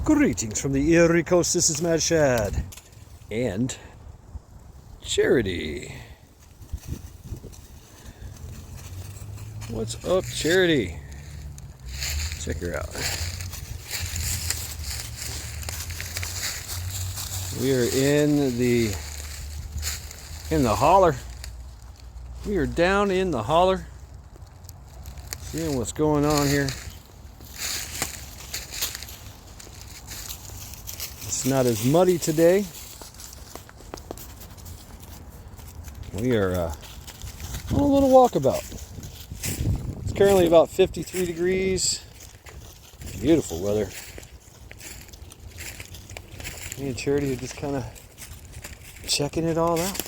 Greetings from the Erie Coast. This is Mad Shad and Charity. What's up, Charity? Check her out. We are in the holler. We are down in the holler, seeing what's going on here. It's not as muddy today. We are on a little walkabout. It's currently about 53 degrees. Beautiful weather. Me and Charity are just kind of checking it all out.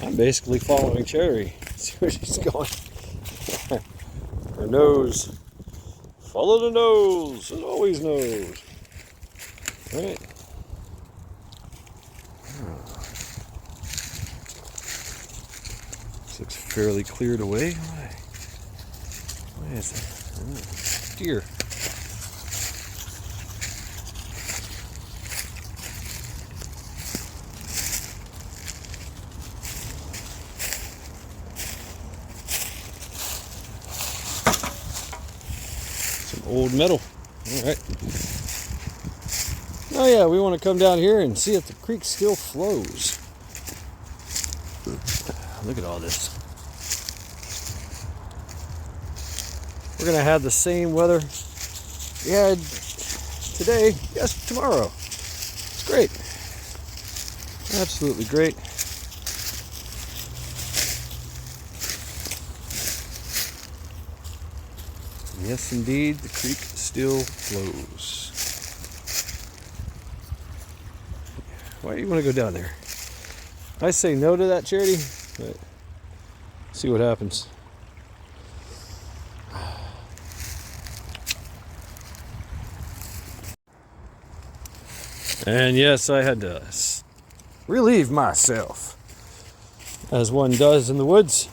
I'm basically following Charity. See where she's going. Her nose. Follow the nose. It always knows. Right? This looks fairly cleared away. What is that? Oh, deer. Old metal. Alright. Oh yeah, we want to come down here and see if the creek still flows. Look at all this. We're going to have the same weather we had today, yes, tomorrow. It's great. Absolutely great. Yes, indeed, the creek still flows. Why do you want to go down there? I say no to that, Charity, but see what happens. And yes, I had to relieve myself, as one does in the woods.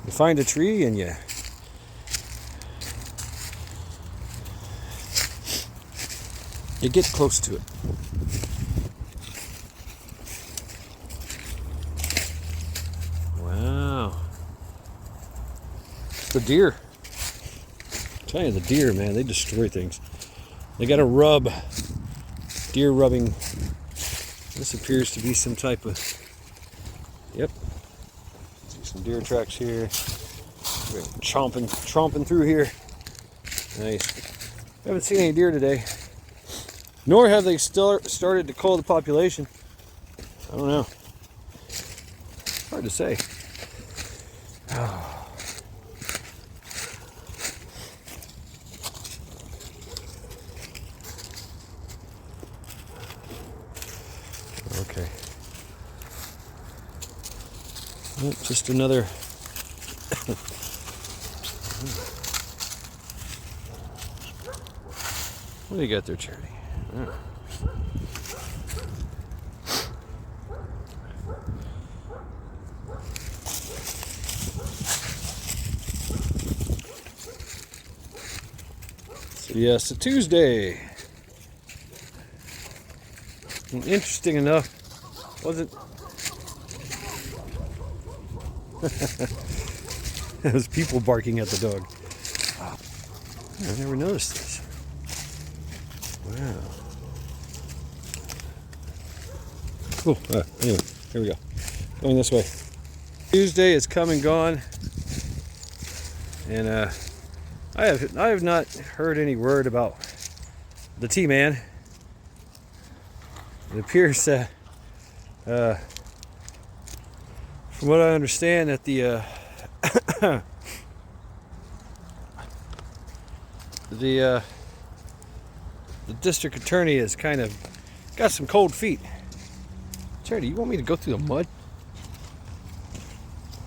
You find a tree and you get close to it. Wow. The deer. I'm telling you, the deer, man, they destroy things. They got a rub. Deer rubbing. This appears to be some type of... Yep. See some deer tracks here. We're chomping through here. Nice. Haven't seen any deer today. Nor have they started to cull the population. I don't know. Hard to say. Okay. Oh, just another. What do you got there, Charity? Oh. So yes, a Tuesday. And interesting enough, wasn't there's people barking at the dog. Wow. I never noticed this. Wow. Cool. Anyway, here we go. Going this way. Tuesday is come and gone, and I have not heard any word about the T-Man. It appears that, from what I understand, that the district attorney has kind of got some cold feet. Charity, you want me to go through the mud?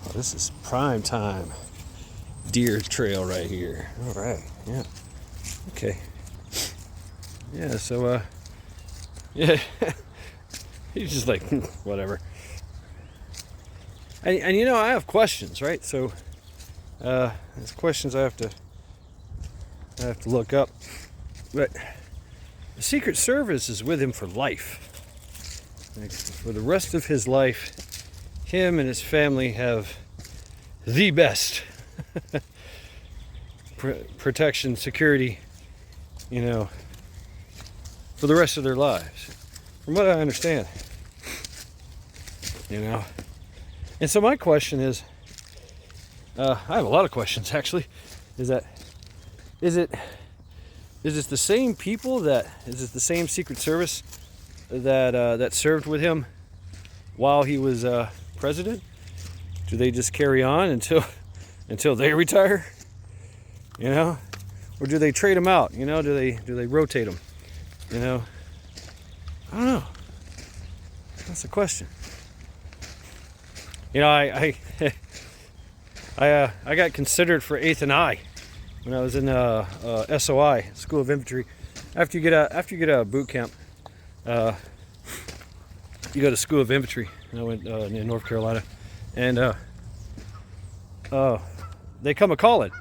Oh, this is prime time deer trail right here. All right, yeah, okay, yeah. So, yeah, he's just like whatever. And you know, I have questions, right? So there's questions I have to look up. But the Secret Service is with him for life. Like, for the rest of his life, him and his family have the best protection, security, you know, for the rest of their lives, from what I understand. You know, and so my question is, I have a lot of questions actually. Is it the same people that is it the same Secret Service that served with him while he was president? Do they just carry on until they retire? You know, or do they trade them out? You know, do they rotate them? You know, I don't know. That's the question. You know, I got considered for 8th and I when I was in SOI, School of Infantry. After you get out of boot camp, you go to School of Infantry. And I went in North Carolina, and they come a calling,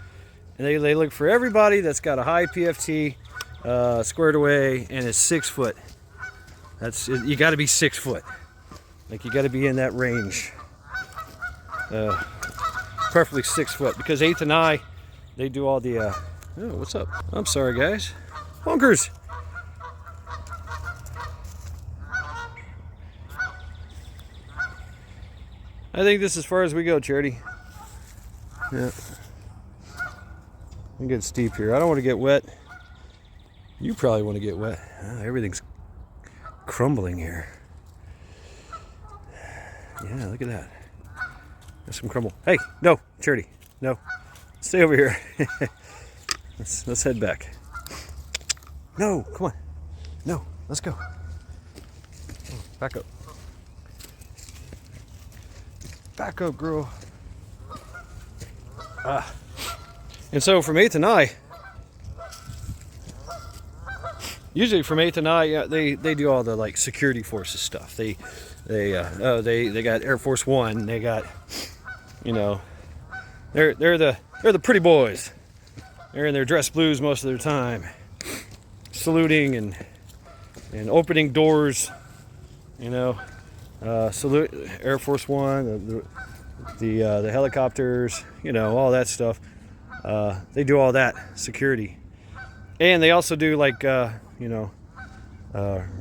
and they look for everybody that's got a high PFT, squared away, and is 6 foot. You got to be 6 foot. Like, you got to be in that range. Preferably 6 foot, because 8th and I, they do all the oh, what's up? I'm sorry, guys. Honkers. I think this is as far as we go, Charity. Yeah. I'm getting steep here. I don't want to get wet. You probably want to get wet. Everything's crumbling here. Yeah, look at that. There's some crumble. Hey, no, Charity, no. Stay over here. Let's head back. No, come on. No, let's go. Oh, back up. Back up, girl. And so from 8th and I, usually from 8th and I, yeah, they do all the like security forces stuff. They got Air Force One. They got, you know, they're the pretty boys. They're in their dress blues most of their time, saluting and opening doors. You know, salute Air Force One, the helicopters. You know, all that stuff. They do all that security, and they also do like you know,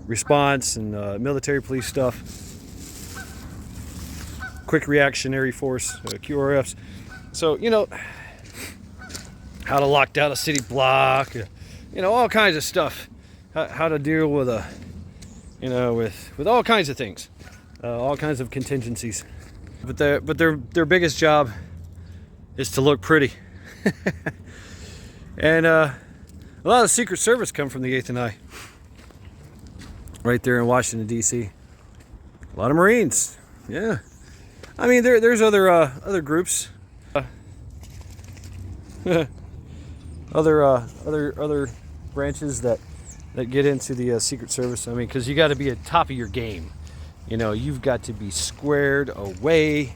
response and military police stuff, quick reactionary force, QRFs. So, you know, how to lock down a city block, you know, all kinds of stuff. How to deal with you know, with all kinds of things, all kinds of contingencies. But their biggest job is to look pretty. And a lot of Secret Service come from the 8th and I, right there in Washington D.C. A lot of Marines, yeah. I mean, there's other groups, other branches that get into the Secret Service. I mean, because you got to be at top of your game. You know, you've got to be squared away,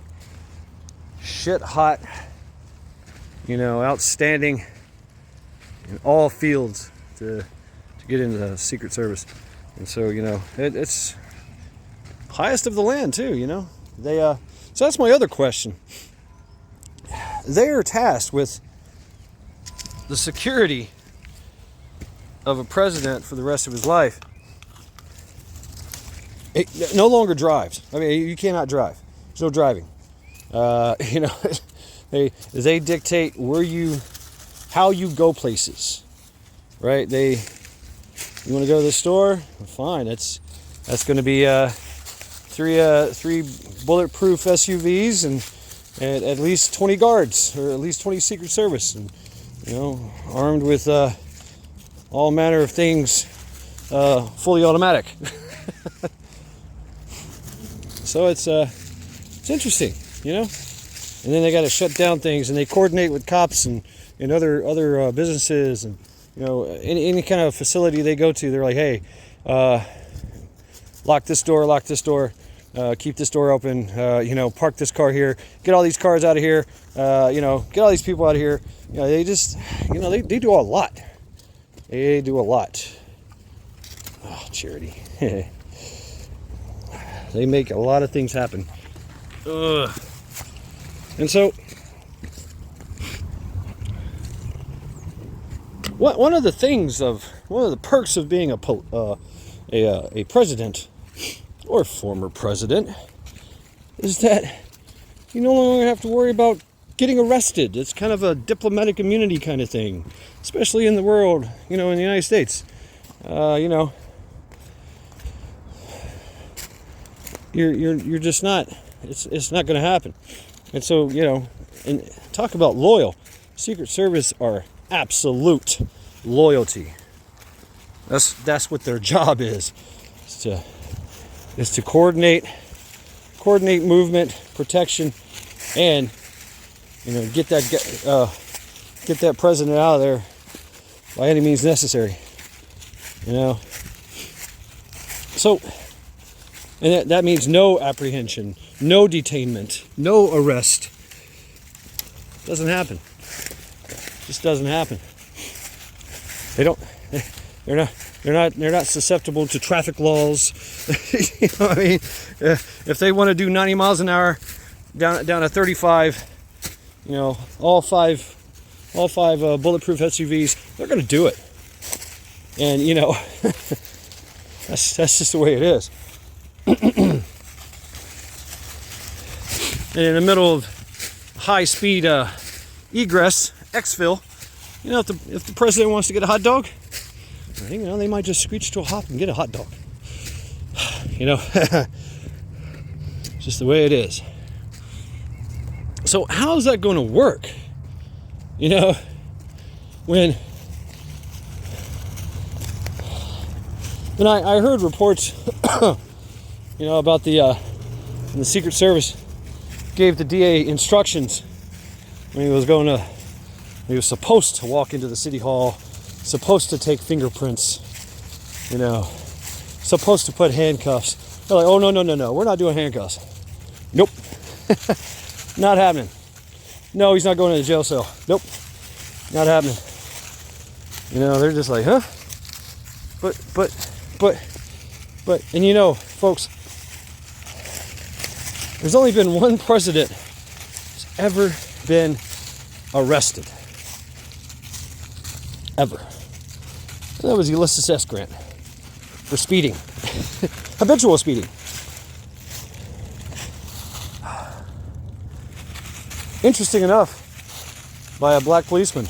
shit hot. You know, outstanding in all fields to get into the Secret Service. And so, you know, it's highest of the land too, you know. So that's my other question. They are tasked with the security of a president for the rest of his life. It no longer drives. I mean, you cannot drive. There's no driving. You know, they dictate how you go places, right? You want to go to the store? Fine. That's going to be three bulletproof SUVs and at least 20 guards, or at least 20 Secret Service, and, you know, armed with all manner of things, fully automatic. So it's interesting, you know. And then they got to shut down things, and they coordinate with cops and other businesses, and, you know, any kind of facility they go to, they're like, hey, lock this door, keep this door open, park this car here, get all these cars out of here, get all these people out of here. They just, they do a lot. They do a lot. Oh, charity. They make a lot of things happen. Ugh. And so, one of the perks of being a president or former president is that you no longer have to worry about getting arrested. It's kind of a diplomatic immunity kind of thing, especially in the world, in the United States. You're just not. It's not going to happen. And so, and talk about loyal. Secret Service are absolute loyalty. That's what their job is to coordinate movement, protection, and get that president out of there by any means necessary. So, and that means no apprehension, no detainment, no arrest. Doesn't happen. Just doesn't happen. They're not susceptible to traffic laws. What I mean? If they want to do 90 miles an hour down to 35, all five bulletproof SUVs, they're going to do it. And that's just the way it is. And in the middle of high-speed egress, exfil, if the president wants to get a hot dog, they might just screech to a hop and get a hot dog. It's just the way it is. So how is that going to work? When I heard reports, about the Secret Service gave the DA instructions when he was supposed to walk into the city hall, supposed to take fingerprints, supposed to put handcuffs. They're like, oh, no, we're not doing handcuffs. Nope. Not happening. No, he's not going to the jail cell. Nope. Not happening. They're just like, huh? But, and folks, there's only been one president who's ever been arrested. Ever. And that was Ulysses S. Grant for speeding. Habitual speeding. Interesting enough, by a black policeman.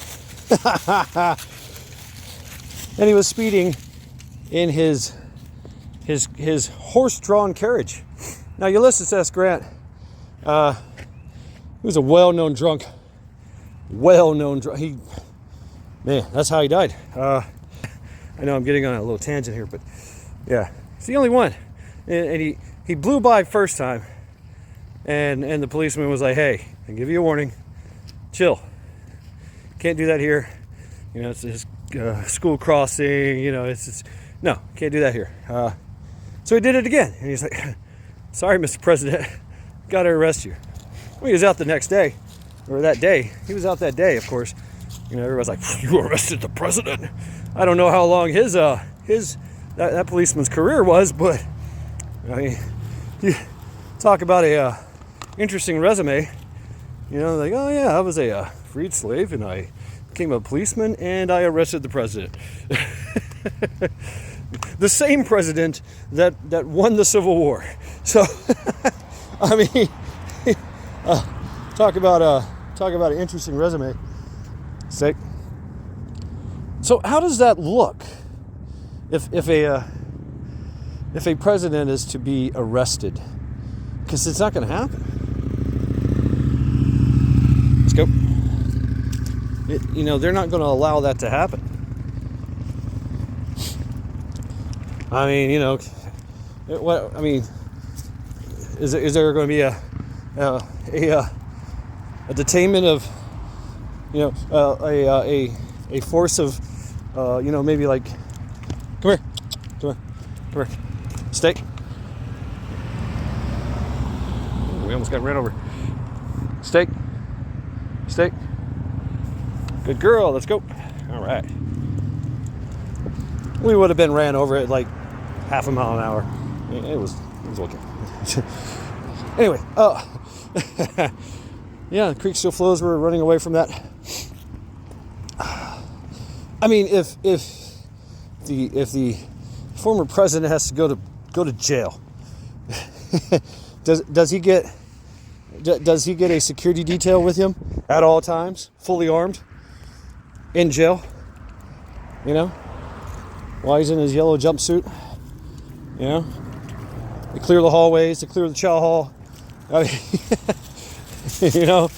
And he was speeding in his horse-drawn carriage. Now, Ulysses S. Grant, he was a well-known drunk. That's how he died. I know I'm getting on a little tangent here, but yeah, he's the only one. And he blew by first time, and the policeman was like, "Hey, I give you a warning. Chill. Can't do that here. It's this school crossing. No, can't do that here." So he did it again, and he's like, "Sorry, Mr. President, got to arrest you." Well, he was out the next day, or that day. He was out that day, of course. Everybody's like, "You arrested the president?" I don't know how long that policeman's career was, but I mean, you talk about a interesting resume. Like, oh yeah, I was a freed slave, and I became a policeman, and I arrested the president. The same president that won the Civil War. So, I mean, talk about an interesting resume. So how does that look if a president is to be arrested? Because it's not going to happen. Let's go. They're not going to allow that to happen. I mean, is there going to be a detainment of, a force of, maybe like, come here, stay. We almost got ran over. Steak. Steak. Good girl. Let's go. All right. We would have been ran over at like half a mile an hour. It was okay. Anyway, yeah, the creek still flows. We're running away from that. I mean, if the former president has to go to jail, does he get a security detail with him at all times, fully armed, in jail? You know, while he's in his yellow jumpsuit. You know, they clear the hallways, they clear the chow hall. I mean, you know,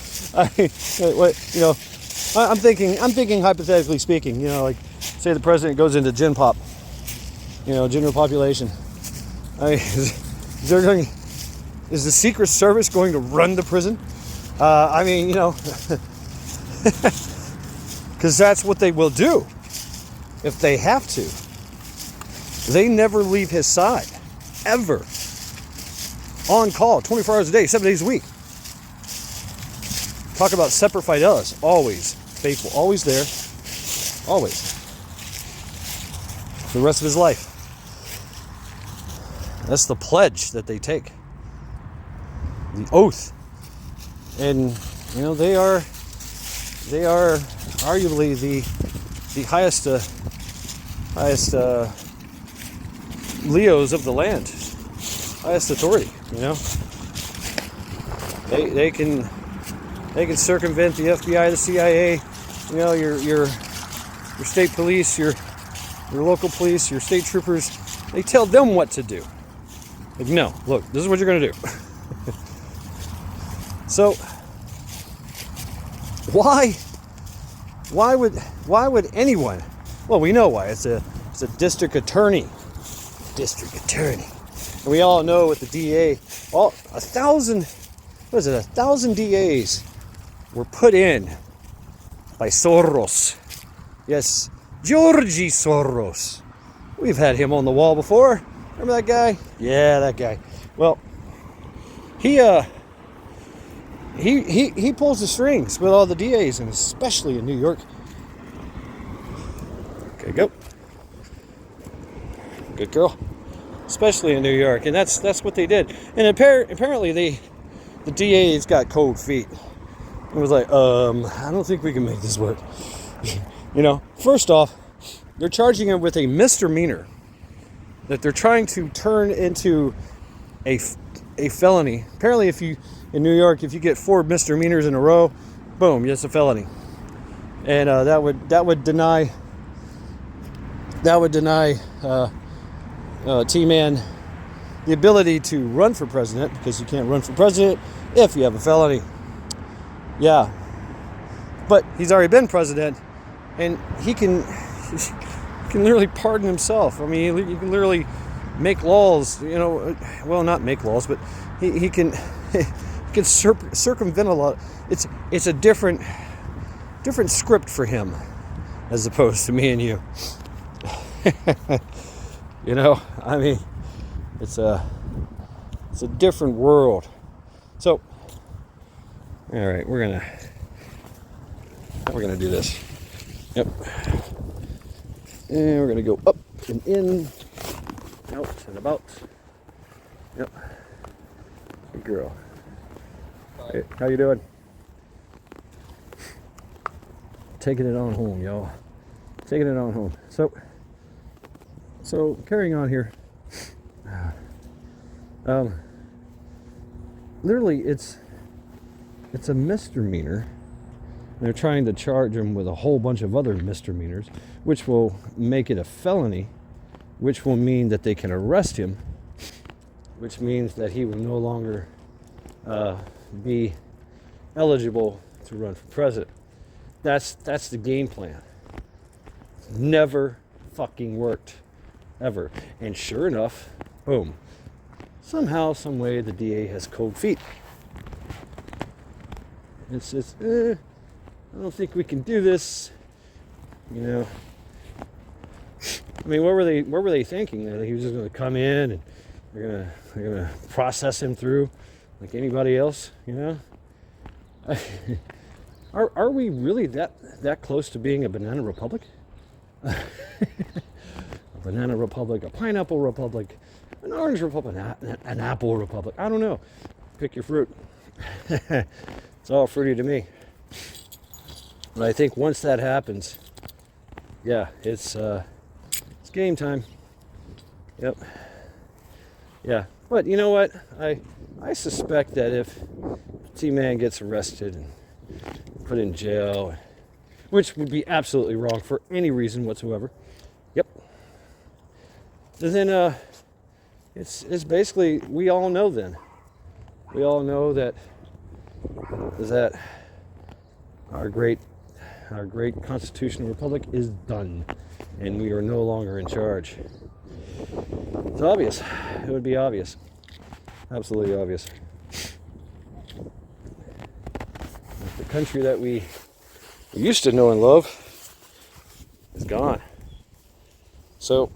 I'm thinking hypothetically speaking. You know, like say the president goes into gen pop. You know, general population. I mean, is the Secret Service going to run the prison? I mean, you know, because that's what they will do if they have to. They never leave his side, ever. On call, 24 hours a day, 7 days a week. Talk about Semper Fidelis, always faithful, always there, always. For the rest of his life. That's the pledge that they take. The oath. And, you know, they are arguably the highest Leos of the land, highest authority. You know, they can circumvent the FBI, the CIA, you know, your state police, your local police, your state troopers. They tell them what to do. Like, no, look, this is what you're gonna do. So why would anyone? Well, we know why. It's a district attorney. And we all know with the DA, 1,000 DAs were put in by Soros. Yes, Georgie Soros. We've had him on the wall before. Remember that guy? Yeah, that guy. Well, he pulls the strings with all the DAs, and especially in New York. Okay, go. Good girl. Especially in New York, and that's what they did. And apparently the DA's got cold feet. It was like, I don't think we can make this work. You know, first off, they're charging him with a misdemeanor that they're trying to turn into a felony. Apparently, in New York, if you get 4 misdemeanors in a row, boom, it's a felony. And that would deny T-Man the ability to run for president, because you can't run for president if you have a felony. Yeah, but he's already been president, and he can literally pardon himself. I mean, he can literally make laws. You know, well, not make laws, but he can circumvent a lot. It's a different script for him as opposed to me and you. You know, I mean, it's a different world. So, all right, we're gonna do this. Yep, and we're gonna go up and in, out and about. Yep, good girl. Hey, how you doing? Taking it on home, y'all. Taking it on home. So carrying on here. Literally, it's a misdemeanor. They're trying to charge him with a whole bunch of other misdemeanors, which will make it a felony, which will mean that they can arrest him, which means that he will no longer be eligible to run for president. That's the game plan. Never fucking worked, ever. And sure enough, boom. Somehow, some way, the DA has cold feet. It's I don't think we can do this. You know. I mean, what were they thinking? That he was just going to come in and they're gonna process him through like anybody else, you know. Are we really that close to being a banana republic? A banana republic, a pineapple republic, an orange republic, an apple republic. I don't know. Pick your fruit. It's all fruity to me. But I think once that happens, yeah, it's game time. Yep. Yeah. But you know what? I suspect that if T-Man gets arrested and put in jail, which would be absolutely wrong for any reason whatsoever. Yep. Then it's basically, we all know then. We all know that our great constitutional republic is done, and we are no longer in charge. It's obvious. It would be obvious. Absolutely obvious. The country that we used to know and love is gone. So,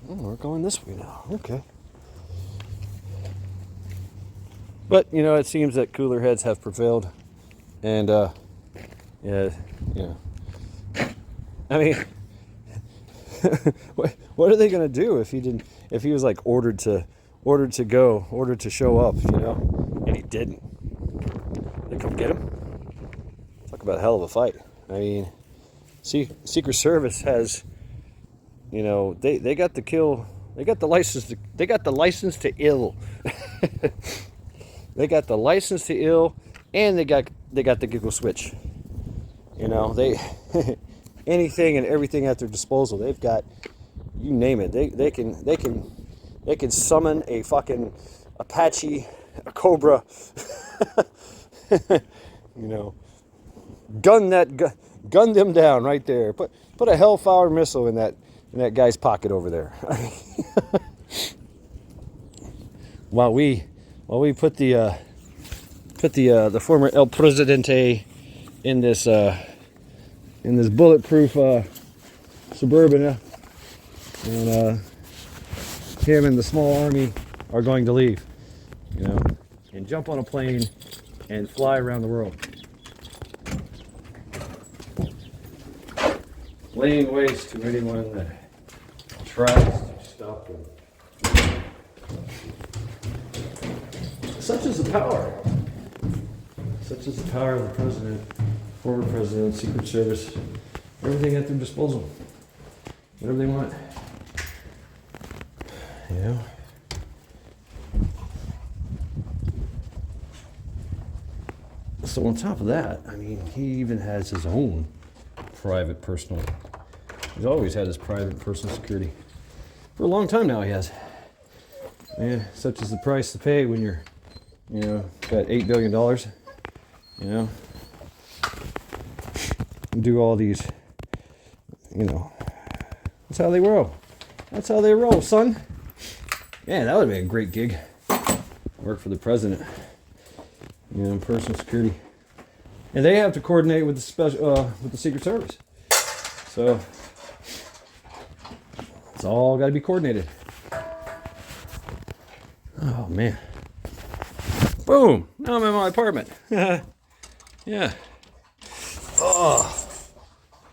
we're going this way now. Okay. But, you know, it seems that cooler heads have prevailed. And, yeah, you know. I mean, what are they going to do if he was like ordered to show up, you know, and he didn't? They come get him? Talk about a hell of a fight. I mean, Secret Service has, you know, they got the kill, they got the license to ill. They got the license to ill, and they got the giggle switch. You know, they anything and everything at their disposal. They've got, you name it. They can summon a fucking Apache, a Cobra. You know, gun them down right there. Put a Hellfire missile in that guy's pocket over there. While we put the former El Presidente in this bulletproof Suburban, and him and the small army are going to leave, you know, and jump on a plane and fly around the world, laying waste to anyone that tries to stop them. Such is the power. Such is the power of the president, former president, Secret Service, everything at their disposal. Whatever they want. You know? So on top of that, I mean, he even has his own private personal. He's always had his private personal security. For a long time now he has. Man, such is the price to pay when you're, you know, got $8 billion, you know, do all these, you know, that's how they roll. That's how they roll, son. Man, that would have been a great gig. Work for the president, you know, personal security. And they have to coordinate with the Secret Service. So it's all got to be coordinated. Oh man. Boom! Now I'm in my apartment. Yeah. Oh.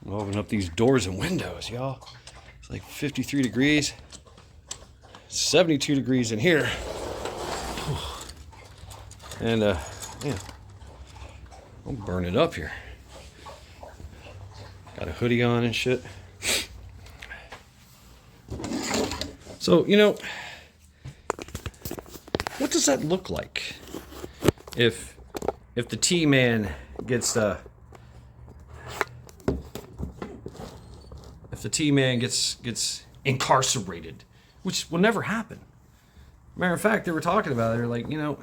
I'm opening up these doors and windows, y'all. It's like 53 degrees. 72 degrees in here. And yeah. I'm burning up here. Got a hoodie on and shit. So, you know, what does that look like? If the T-Man gets if the T-Man gets incarcerated, which will never happen. Matter of fact, they were talking about it. They're like, you know,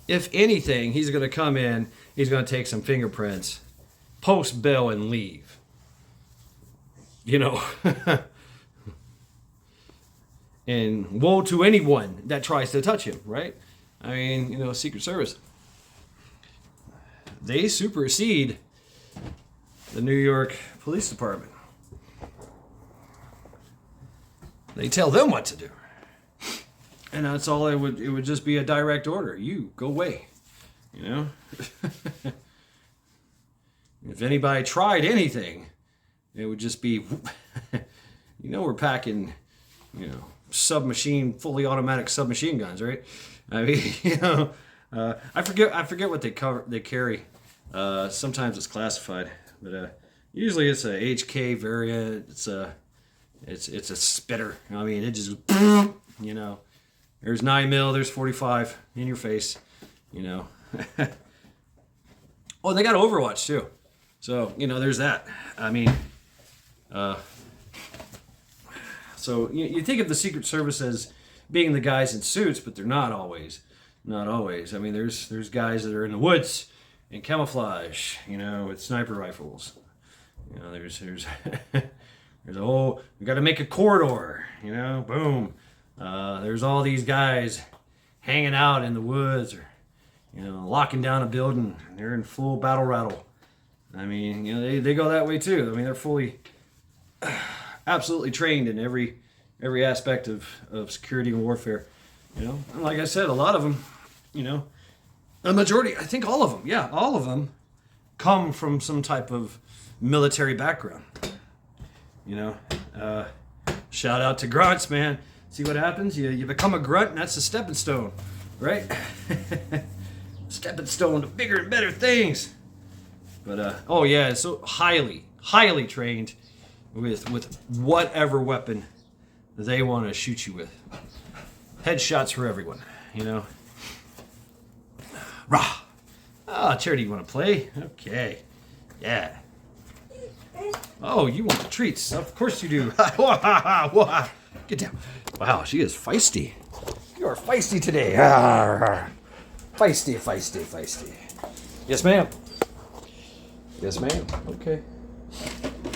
if anything, he's going to come in, he's going to take some fingerprints, post bail, and leave. You know. And woe to anyone that tries to touch him, right? I mean, you know, Secret Service. They supersede the New York Police Department. They tell them what to do. And that's all it would just be a direct order. You go away. You know? If anybody tried anything, it would just be, you know, we're packing, you know, fully automatic submachine guns, right? I mean, you know, I forget what they carry. Sometimes it's classified, but usually it's a HK variant. It's a spitter. I mean, it just, you know, there's 9mm, there's 45 in your face, you know. Oh, they got Overwatch too. So, you know, there's that. I mean, so you think of the Secret Service as being the guys in suits, but they're not always. Not always. I mean, there's guys that are in the woods in camouflage, you know, with sniper rifles. You know, there's there's a whole, we got to make a corridor, you know, boom. There's all these guys hanging out in the woods or, you know, locking down a building. They're in full battle rattle. I mean, you know, they go that way too. I mean, they're fully, absolutely trained in every aspect of security and warfare. You know, and like I said, a lot of them, you know, a majority, I think all of them, yeah, all of them come from some type of military background. You know, shout out to grunts, man. See what happens? You become a grunt, and that's a stepping stone, right? Stepping stone to bigger and better things. But oh yeah, so highly trained with whatever weapon they want to shoot you with. Headshots for everyone, you know. Rah! Ah, Charity, you want to play? Okay. Yeah. Oh, you want the treats? Of course you do. Get down. Wow, she is feisty. You are feisty today. Feisty. Yes, ma'am. Yes, ma'am. Okay.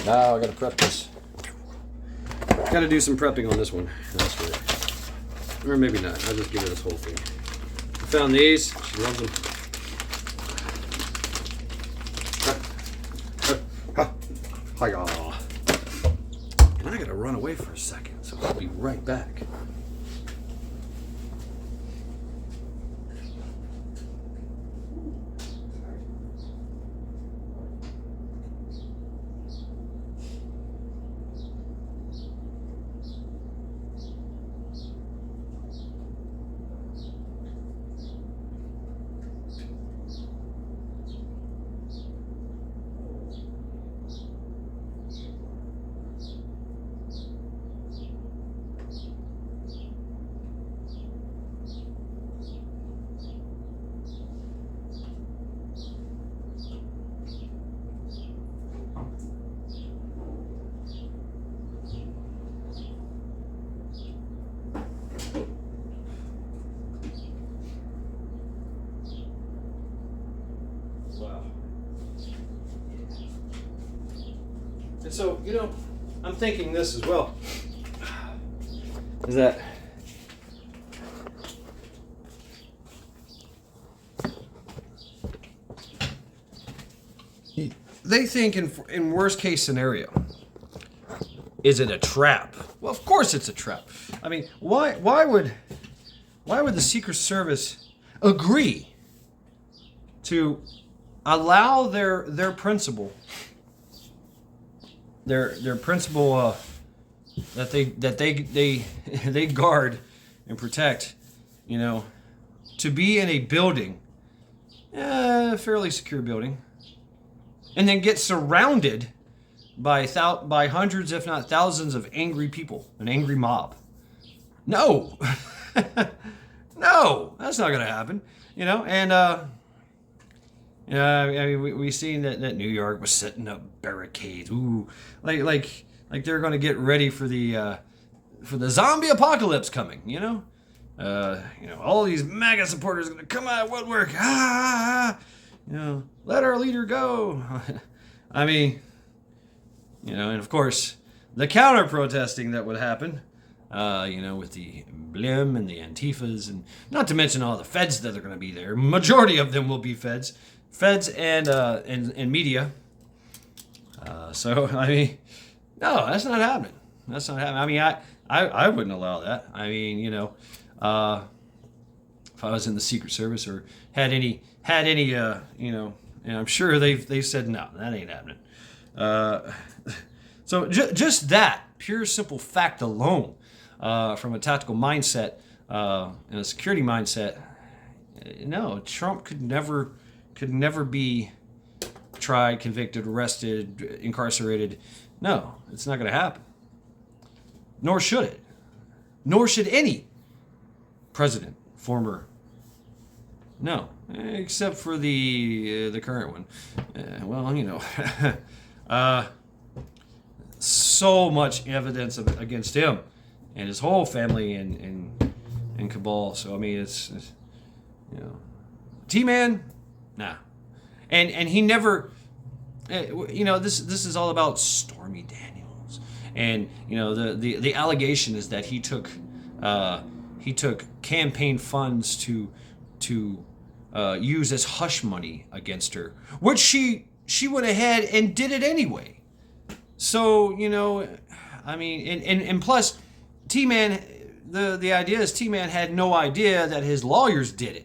Now I gotta prep this. Gotta do some prepping on this one. That's good. Or maybe not. I'll just give her this whole thing. I found these. She loves them. Hi-ya. And I gotta run away for a second, so I'll be right back. Wow. And so, you know, I'm thinking this as well. Is that they think in worst case scenario, is it a trap? Well, of course it's a trap. I mean, why would the Secret Service agree to allow their principal that they guard and protect, you know, to be in a building, a fairly secure building, and then get surrounded by hundreds, if not thousands, of angry people, an angry mob? No, no, that's not going to happen. You know, and I mean, we seen that New York was setting up barricades. Ooh, like they're going to get ready for the zombie apocalypse coming. You know, all these MAGA supporters are going to come out of woodwork. You know, let our leader go. I mean, you know, and of course the counter protesting that would happen. You know, with the blim and the Antifas, and not to mention all the feds that are going to be there. Majority of them will be feds and media. So I mean, no, that's not happening. That's not happening. I mean, I wouldn't allow that. I mean, you know, If I was in the Secret Service or had any, and I'm sure they've said no, that ain't happening. So just that pure simple fact alone, from a tactical mindset and a security mindset, no, Trump could never be tried, convicted, arrested, incarcerated. No, it's not going to happen. Nor should it. Nor should any president, former. No, except for the current one. So much evidence against him and his whole family and cabal. So I mean, it's T-Man, nah, and he never. This is all about Stormy Daniels, and the allegation is that he took campaign funds to use as hush money against her, which she went ahead and did it anyway. So I mean, and plus, T-Man, the idea is T-Man had no idea that his lawyers did it.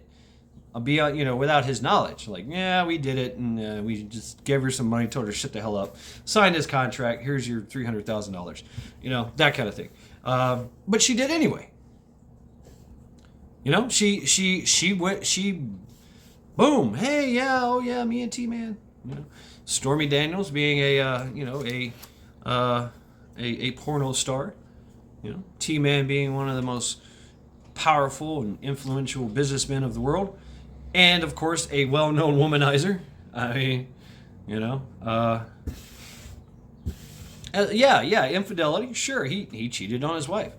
Without his knowledge. Like, yeah, we did it, and we just gave her some money, told her to shut the hell up, signed his contract, here's your $300,000. That kind of thing. But she did anyway. She boom, hey, yeah, oh yeah, me and T-Man. Stormy Daniels being a porno star. T-Man being one of the most powerful and influential businessmen of the world. And, of course, a well-known womanizer. I mean, infidelity. Sure, he cheated on his wife.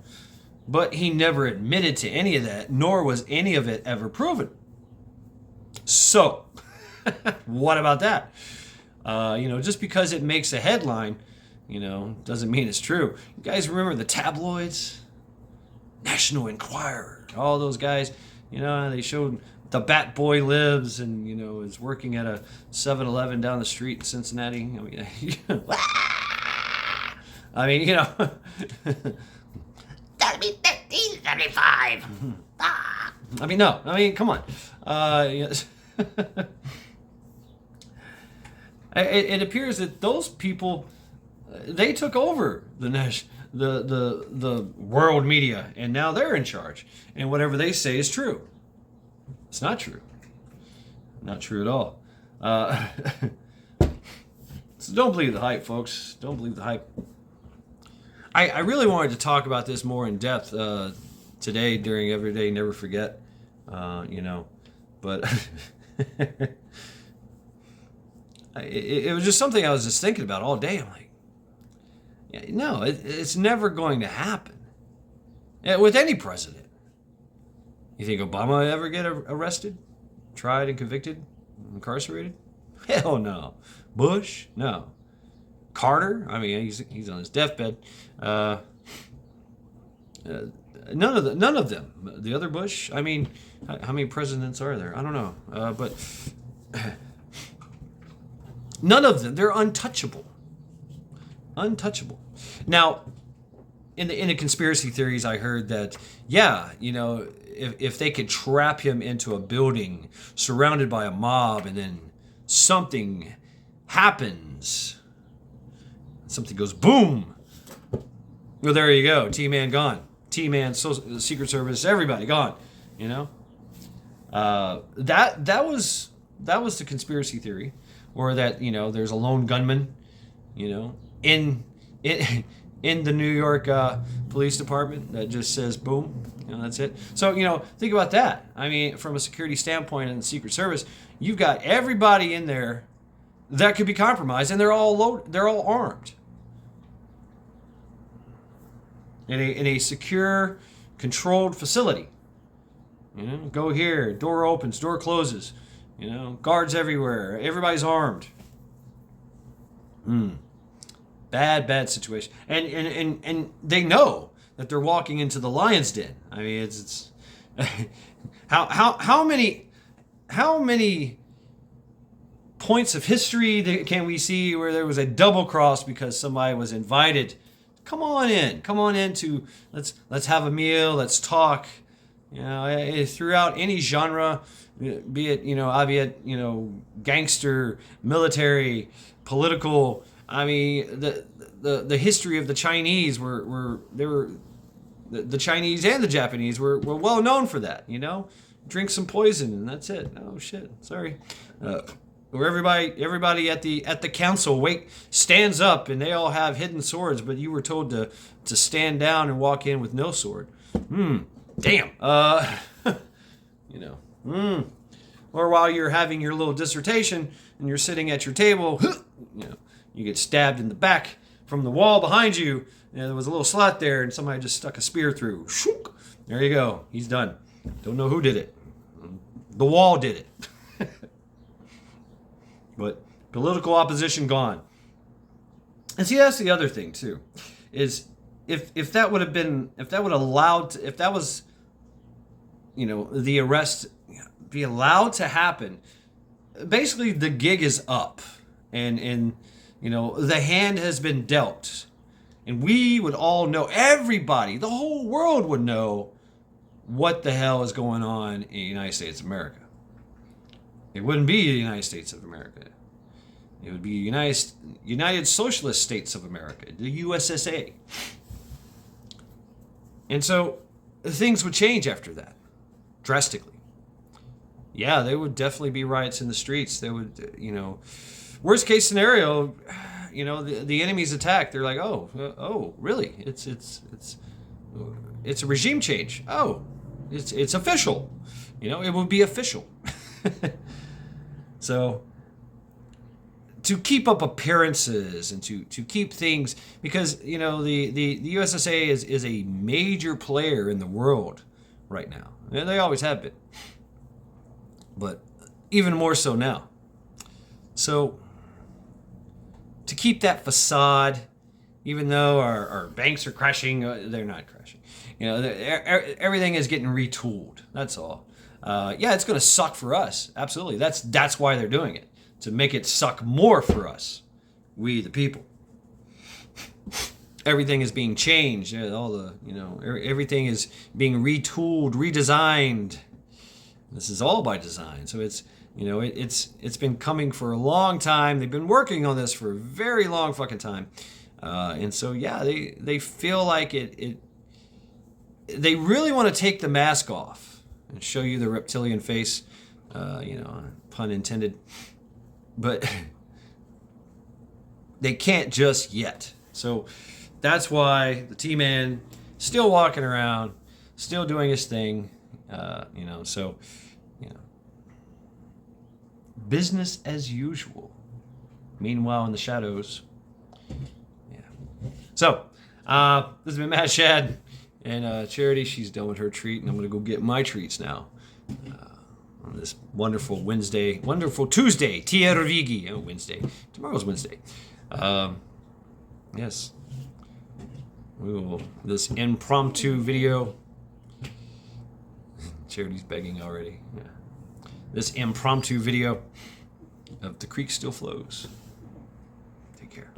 But he never admitted to any of that, nor was any of it ever proven. So, what about that? Just because it makes a headline, doesn't mean it's true. You guys remember the tabloids? National Enquirer, all those guys, they showed the Bat Boy lives and, is working at a 7-Eleven down the street in Cincinnati. I mean, That'll be 1575. I mean, no. I mean, come on. It appears that those people, they took over the world media, and now they're in charge, and whatever they say is true. It's not true. Not true at all. So don't believe the hype, folks. Don't believe the hype. I really wanted to talk about this more in depth today during Everyday Never Forget, but it was just something I was just thinking about all day. I'm like, no, it's never going to happen with any president. You think Obama ever get arrested, tried and convicted, incarcerated? Hell no. Bush? No. Carter? I mean, he's on his deathbed. None of them. The other Bush? I mean, how many presidents are there? I don't know. But none of them. They're untouchable. Untouchable. Now, in the conspiracy theories, I heard that, if they could trap him into a building surrounded by a mob and then something happens, something goes boom, well, there you go, T-Man gone. T-Man, Secret Service, everybody gone. That was the conspiracy theory, or that there's a lone gunman, in the New York Police Department that just says boom, that's it. So think about that. I mean, from a security standpoint in the Secret Service, you've got everybody in there that could be compromised, and they're all armed. In a secure, controlled facility. Go here, door opens, door closes. Guards everywhere. Everybody's armed. Bad situation. And they know that they're walking into the lion's den. I mean, it's how many points of history can we see where there was a double cross because somebody was invited? Come on in to let's have a meal, let's talk, throughout any genre, be it, albeit, gangster, military, political. I mean, the history of the Chinese the Chinese and the Japanese were well known for that. Drink some poison and that's it. Oh shit, sorry. Where everybody at the council stands up and they all have hidden swords, but you were told to stand down and walk in with no sword. Damn. Or while you're having your little dissertation and you're sitting at your table, you get stabbed in the back from the wall behind you. There was a little slot there and somebody just stuck a spear through. Shook. There you go. He's done. Don't know who did it. The wall did it. But political opposition gone. And see, that's the other thing too, is if that was the arrest be allowed to happen, basically the gig is up, and the hand has been dealt, and we would all know, everybody, the whole world would know what the hell is going on in the United States of America. It wouldn't be the United States of America. It would be United Socialist States of America, the USSA. And so things would change after that, drastically. Yeah, there would definitely be riots in the streets. There would, worst case scenario, the enemy's attack. They're like, oh, really? It's a regime change. Oh, it's official. It would be official. So to keep up appearances and to keep things, because the USSA is a major player in the world right now. And they always have been, but even more so now. So to keep that facade, even though our banks are crashing, they're not crashing. Everything is getting retooled. That's all. It's going to suck for us. Absolutely. That's why they're doing it, to make it suck more for us, we the people. Everything is being changed. Everything is being retooled, redesigned. This is all by design. So it's been coming for a long time. They've been working on this for a very long fucking time. And so they feel like it. They really want to take the mask off and show you the reptilian face, pun intended. But they can't just yet. So that's why the T-Man still walking around, still doing his thing, business as usual. Meanwhile, in the shadows, So, this has been Matt, Shad, and Charity. She's done with her treat, and I'm going to go get my treats now. On this wonderful Tuesday, Tiervigi. Oh, Wednesday. Tomorrow's Wednesday. Yes. This impromptu video. Charity's begging already. Yeah. This impromptu video of The Creek Still Flows. Take care.